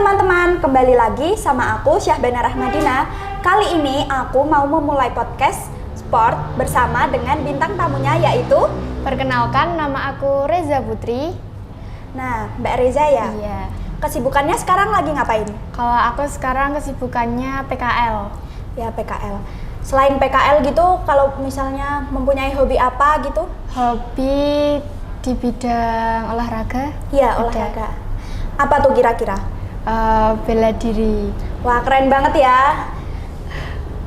teman-teman, kembali lagi sama aku Syahbana Rahmadina. Kali ini aku mau memulai podcast sport bersama dengan bintang tamunya yaitu Perkenalkan, nama aku Reza Putri. Nah, Mbak Reza ya? Iya. Kesibukannya sekarang lagi ngapain? Kalau aku sekarang kesibukannya PKL. Ya, PKL. Selain PKL gitu, kalau misalnya mempunyai hobi apa gitu? Hobi di bidang olahraga. Iya, Ada. olahraga. Apa tuh kira-kira? Bela diri. Wah, keren banget ya.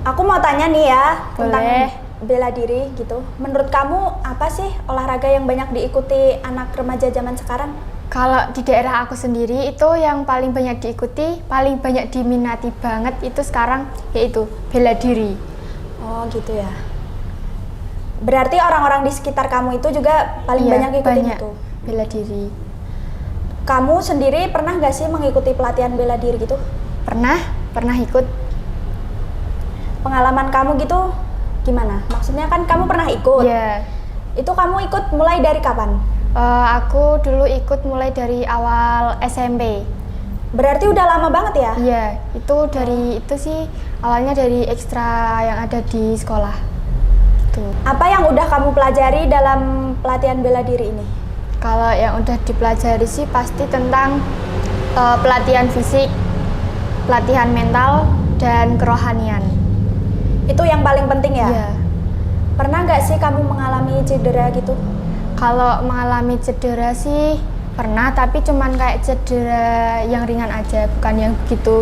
Aku mau tanya nih ya tentang Boleh. bela diri gitu. Menurut kamu apa sih olahraga yang banyak diikuti anak remaja zaman sekarang? Kalau di daerah aku sendiri itu yang paling banyak diikuti, paling banyak diminati banget itu sekarang yaitu bela diri. Oh gitu ya. Berarti orang-orang di sekitar kamu itu juga paling Iya, banyak ikutin banyak itu. bela diri. Kamu sendiri pernah gak sih mengikuti pelatihan bela diri gitu? Pernah ikut. Pengalaman kamu gitu gimana? Maksudnya kan kamu pernah ikut. Iya. Itu kamu ikut mulai dari kapan? Aku dulu ikut mulai dari awal SMP. Berarti udah lama banget ya? Iya, itu sih awalnya dari ekstra yang ada di sekolah. Tuh. Apa yang udah kamu pelajari dalam pelatihan bela diri ini? Kalau yang udah dipelajari sih pasti tentang pelatihan fisik, pelatihan mental, dan kerohanian. Itu yang paling penting ya? Iya. Pernah nggak sih kamu mengalami cedera gitu? Kalau mengalami cedera sih pernah, tapi cuman kayak cedera yang ringan aja, bukan yang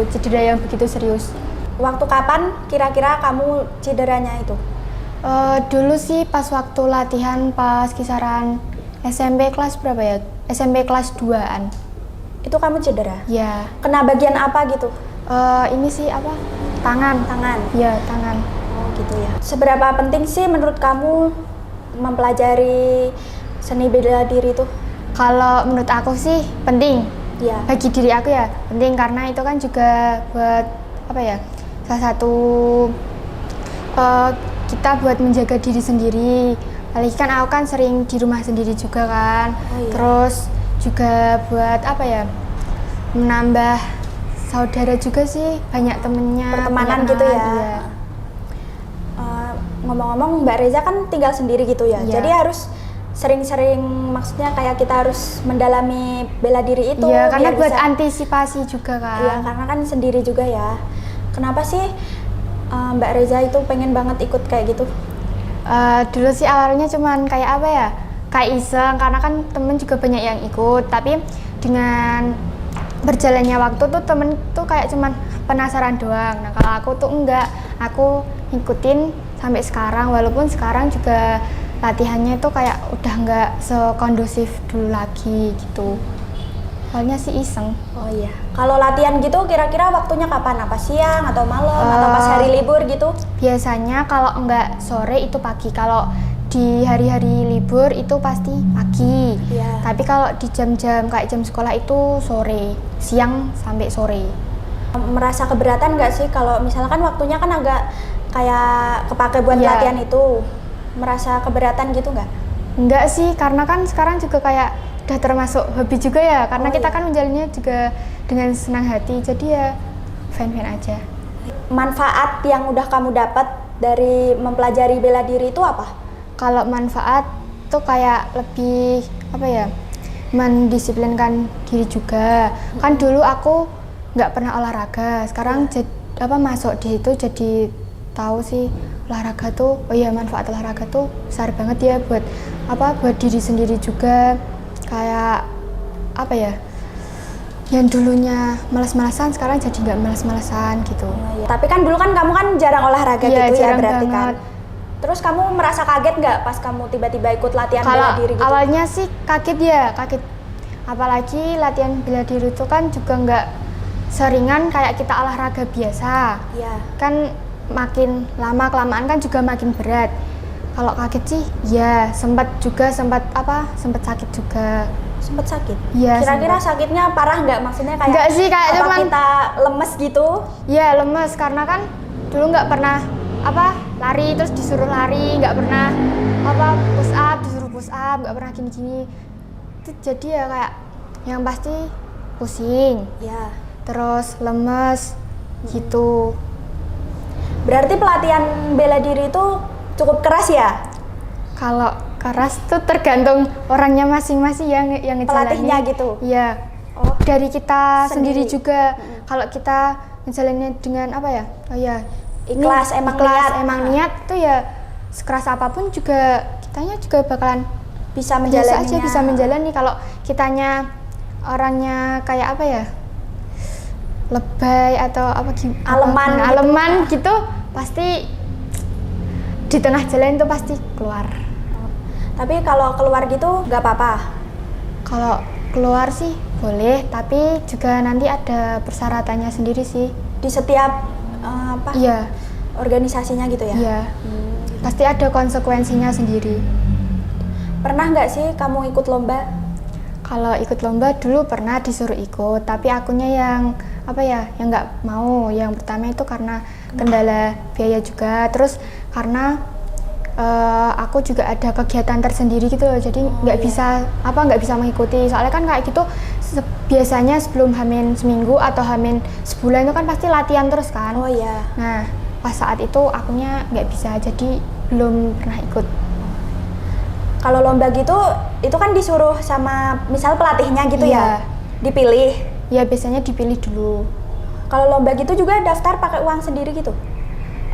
cedera yang begitu serius. Waktu kapan kira-kira kamu cederanya itu? Dulu sih pas waktu latihan pas kisaran SMP kelas berapa ya? SMP kelas 2-an. Itu kamu cedera? Ya. Kena bagian apa gitu? Ini sih apa? Tangan. Tangan? Ya, tangan. Oh gitu ya. Seberapa penting sih menurut kamu mempelajari seni bela diri itu? Kalau menurut aku sih penting. Iya. Bagi diri aku ya penting, karena itu kan juga buat apa ya? Salah satu kita buat menjaga diri sendiri. Apalagi kan aku kan sering di rumah sendiri juga kan. Oh, iya. Terus juga buat apa ya? Menambah saudara juga sih, banyak temennya. Pertemanan banyak gitu ya? Iya. Ngomong-ngomong Mbak Reza kan tinggal sendiri gitu ya? Iya. Jadi harus sering-sering, maksudnya kayak kita harus mendalami bela diri itu. Iya, karena biar buat bisa- antisipasi juga kan. Iya, karena kan sendiri juga ya. Kenapa sih Mbak Reza itu pengen banget ikut kayak gitu? Dulu sih awalnya cuman kayak apa ya, kayak iseng, karena kan temen juga banyak yang ikut, tapi dengan berjalannya waktu tuh temen tuh kayak cuman penasaran doang. Nah kalau aku tuh enggak, aku ngikutin sampai sekarang, walaupun sekarang juga latihannya tuh kayak udah enggak sekondusif dulu lagi gitu. Awalnya sih iseng. Oh iya. Kalau latihan gitu kira-kira waktunya kapan? Apa siang atau malam atau pas hari libur gitu? Biasanya kalau enggak sore itu pagi, kalau di hari-hari libur itu pasti pagi. Iya. Tapi kalau di jam-jam kayak jam sekolah itu sore, siang sampai sore. Merasa keberatan nggak sih kalau misalkan waktunya kan agak kayak kepake buat Iya. latihan itu? Merasa keberatan gitu nggak? Enggak sih, karena kan sekarang juga kayak udah termasuk hobi juga ya, karena Oh, kita iya. kan menjalannya juga dengan senang hati, jadi ya fine-fine aja. Manfaat yang udah kamu dapat dari mempelajari bela diri itu apa? Kalau manfaat tuh kayak lebih apa ya, mendisiplinkan diri juga. Kan dulu aku nggak pernah olahraga, sekarang masuk di situ jadi tahu sih olahraga tuh, oh iya manfaat olahraga tuh besar banget ya buat diri sendiri juga. Kayak apa ya, yang dulunya malas-malasan sekarang jadi nggak malas-malasan gitu. Tapi kan dulu kan kamu kan jarang olahraga Iya, gitu ya jarang berarti banget. kan. Terus kamu merasa kaget nggak pas kamu tiba-tiba ikut latihan Kalau bela diri gitu? awalnya sih kaget. Apalagi latihan bela diri itu kan juga nggak seringan kayak kita olahraga biasa. Iya. Kan makin lama kelamaan kan juga makin berat. Kalau kaget sih ya sempat sakit juga. Sempet sakit? Iya, Kira-kira sempet. sakitnya parah nggak? Maksudnya kayak Nggak sih, kayak apa cuman kita lemes gitu? Ya lemes, karena kan dulu nggak pernah lari terus disuruh lari, nggak pernah push up disuruh push up, nggak pernah gini-gini. Itu jadi ya kayak yang pasti pusing. Ya. terus lemes gitu. Berarti pelatihan bela diri itu cukup keras ya? Kalau keras tuh tergantung orangnya masing-masing yang ngejalanin. Pelatihnya gitu? Iya. Oh, Dari kita sendiri sendiri. juga. Kalau kita ngejalaninnya dengan apa ya? Oh ya, Ikhlas, ini emang ikhlas, niat. emang niat tuh ya sekeras apapun juga kitanya juga bakalan bisa biasa menjalani. aja bisa menjalani. Kalau kitanya orangnya kayak apa ya? Lebay atau apa Aleman gitu. aleman gitu pasti di tengah jalan itu pasti keluar. Tapi kalau keluar gitu nggak apa-apa. Kalau keluar sih boleh, tapi juga nanti ada persyaratannya sendiri sih. Di setiap apa? Iya, Organisasinya gitu ya? iya. Pasti ada konsekuensinya sendiri. Pernah nggak sih kamu ikut lomba? Kalau ikut lomba dulu pernah disuruh ikut, tapi akunya yang apa ya, yang nggak mau. Yang pertama itu karena kendala biaya juga, terus karena aku juga ada kegiatan tersendiri gitu loh, jadi nggak bisa mengikuti. Soalnya kan kayak gitu biasanya sebelum Hamin seminggu atau Hamin sebulan itu kan pasti latihan terus kan. Oh iya. Nah pas saat itu akunya nggak bisa, jadi belum pernah ikut. Kalau lomba gitu, itu kan disuruh sama misal pelatihnya gitu ya? Iya. Dipilih. Ya biasanya dipilih dulu. Kalau lomba gitu juga daftar pakai uang sendiri gitu?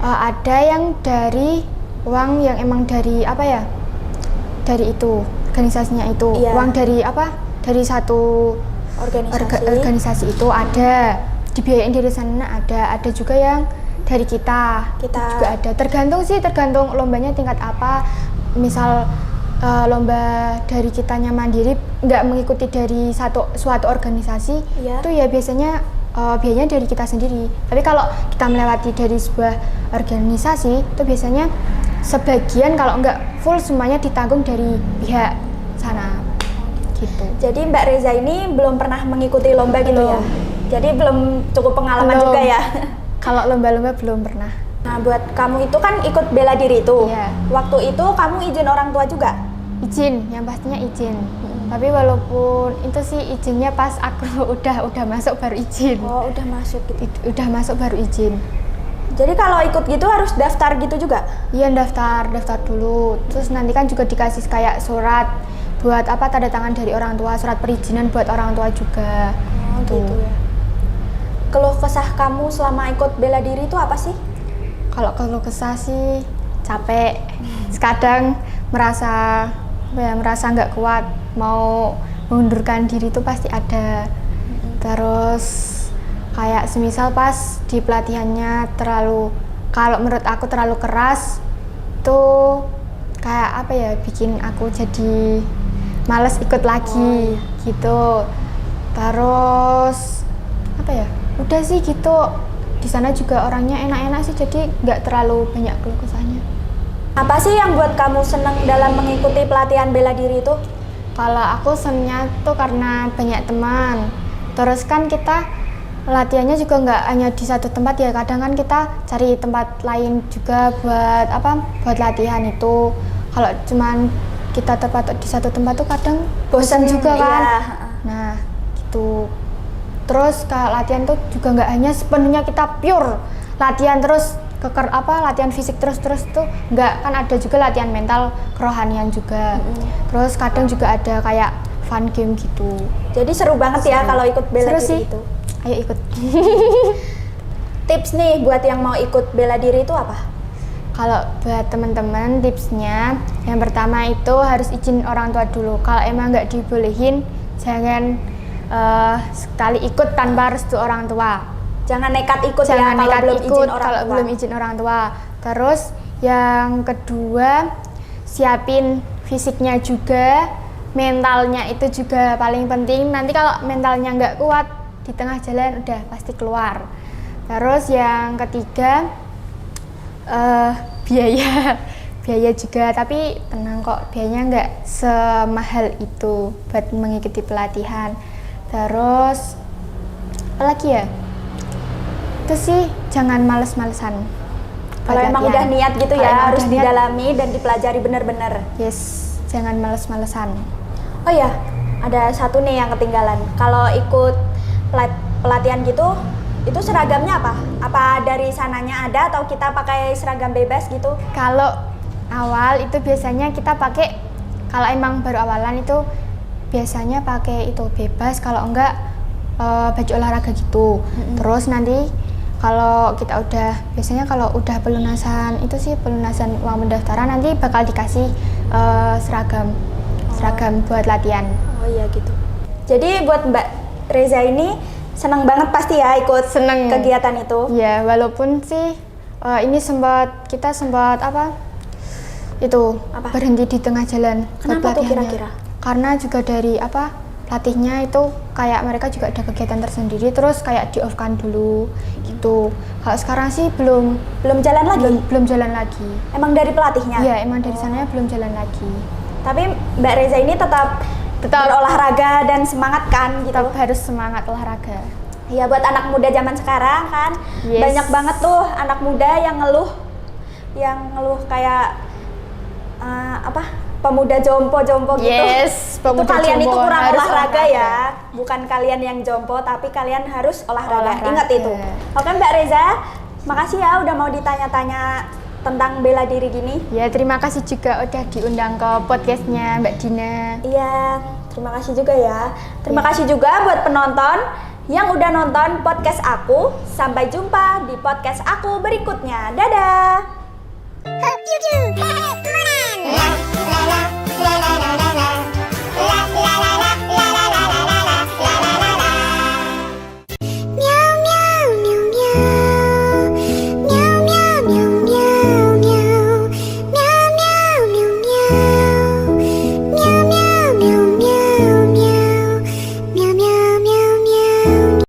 Ada yang dari uang yang emang dari apa ya, dari itu organisasinya itu. Iya. Uang dari apa, dari satu organisasi itu ada, dibiayain dari sana ada juga yang dari kita juga ada. Tergantung lombanya tingkat apa. Misal lomba dari kitanya mandiri nggak mengikuti dari suatu organisasi, Iya. itu ya biasanya biayanya dari kita sendiri. Tapi kalau kita melewati dari sebuah organisasi itu biasanya sebagian, kalau nggak full semuanya ditanggung dari pihak sana gitu. Jadi Mbak Reza ini belum pernah mengikuti lomba gitu ya? Belum. Jadi belum cukup pengalaman Belum. juga ya? Kalau lomba-lomba belum pernah. Nah buat kamu itu kan ikut bela diri itu. Iya. Waktu itu kamu izin orang tua juga? Izin, yang pastinya izin. Tapi walaupun itu sih izinnya pas aku udah masuk baru izin. Oh udah masuk gitu. Udah masuk baru izin. Jadi kalau ikut gitu harus daftar gitu juga? Iya daftar dulu. Terus nanti kan juga dikasih kayak surat buat apa, tanda tangan dari orang tua, surat perizinan buat orang tua juga. Oh gitu ya. Keluh kesah kamu selama ikut bela diri itu apa sih? Kalau keluh kesah sih capek. Kadang merasa nggak kuat, mau mengundurkan diri itu pasti ada. Terus kayak semisal pas di pelatihannya kalau menurut aku terlalu keras, tuh kayak apa ya, bikin aku jadi males ikut lagi gitu. Terus apa ya, udah sih gitu. Di sana juga orangnya enak-enak sih, jadi nggak terlalu banyak keluh kesahnya. Apa sih yang buat kamu seneng dalam mengikuti pelatihan bela diri itu? Kalau aku senangnya tuh karena banyak teman. Terus kan kita latihannya juga nggak hanya di satu tempat ya, kadang kan kita cari tempat lain juga buat latihan itu. Kalau cuman kita terpatok di satu tempat tuh kadang bosan juga kan. Iya. Nah gitu. Terus kalau latihan tuh juga nggak hanya sepenuhnya kita pure latihan terus latihan fisik terus tuh nggak, kan ada juga latihan mental, kerohanian juga. Terus kadang juga ada kayak fun game gitu. Jadi seru banget ya kalau ikut bela Seru diri sih. itu. Ayo ikut. Tips nih buat yang mau ikut bela diri itu apa? Kalau buat teman-teman tipsnya, yang pertama itu harus izin orang tua dulu. Kalau emang nggak dibolehin, jangan sekali ikut tanpa restu orang tua. Jangan nekat ikut Jangan ya kalau nekat belum ikut izin orang kalau tua. belum izin orang tua. Terus yang kedua, siapin fisiknya juga, mentalnya itu juga paling penting. Nanti kalau mentalnya nggak kuat di tengah jalan udah pasti keluar. Terus yang ketiga, biaya juga, tapi tenang kok, biayanya nggak semahal itu buat mengikuti pelatihan. Terus apa lagi ya? Itu sih jangan males-malesan. Kalau emang udah niat gitu Kalau ya emang harus udah niat, didalami dan dipelajari benar-benar. yes, jangan males-malesan. Oh ya, ada satu nih yang ketinggalan. Kalau ikut pelatihan gitu, itu seragamnya apa? Apa dari sananya ada atau kita pakai seragam bebas gitu? Kalau awal itu biasanya kita pakai, kalau emang baru awalan itu biasanya pakai itu bebas, kalau enggak baju olahraga gitu. Terus nanti kalau kita biasanya kalau udah pelunasan itu sih, pelunasan uang pendaftaran, nanti bakal dikasih seragam buat latihan. Oh iya gitu. Jadi buat Mbak Reza ini senang banget pasti ya ikut Seneng. kegiatan itu. Ya, walaupun sih ini kita sempat berhenti di tengah jalan. Kenapa tuh buat pelatihannya. kira-kira? Karena juga dari pelatihnya itu kayak mereka juga ada kegiatan tersendiri, terus kayak di off kan dulu gitu. Kalau sekarang sih belum Jalan lagi? belum jalan lagi. Emang dari pelatihnya? Iya, emang dari sananya belum jalan lagi. Tapi Mbak Reza ini tetap berolahraga dan semangat kan gitu? Tetap harus semangat olahraga. Iya, buat anak muda zaman sekarang kan Yes. banyak banget tuh anak muda yang ngeluh kayak pemuda jompo gitu. Yes, Itu pemuda kalian itu jompo kurang harus olahraga olahraga. ya, bukan kalian yang jompo tapi kalian harus olahraga. Ingat Olahraga. itu. Oke Mbak Reza, makasih ya udah mau ditanya-tanya tentang bela diri gini. Ya, terima kasih juga udah diundang ke podcastnya Mbak Dina. Iya, terima kasih juga ya. Terima kasih juga buat penonton yang udah nonton podcast aku. Sampai jumpa di podcast aku berikutnya. Dadah.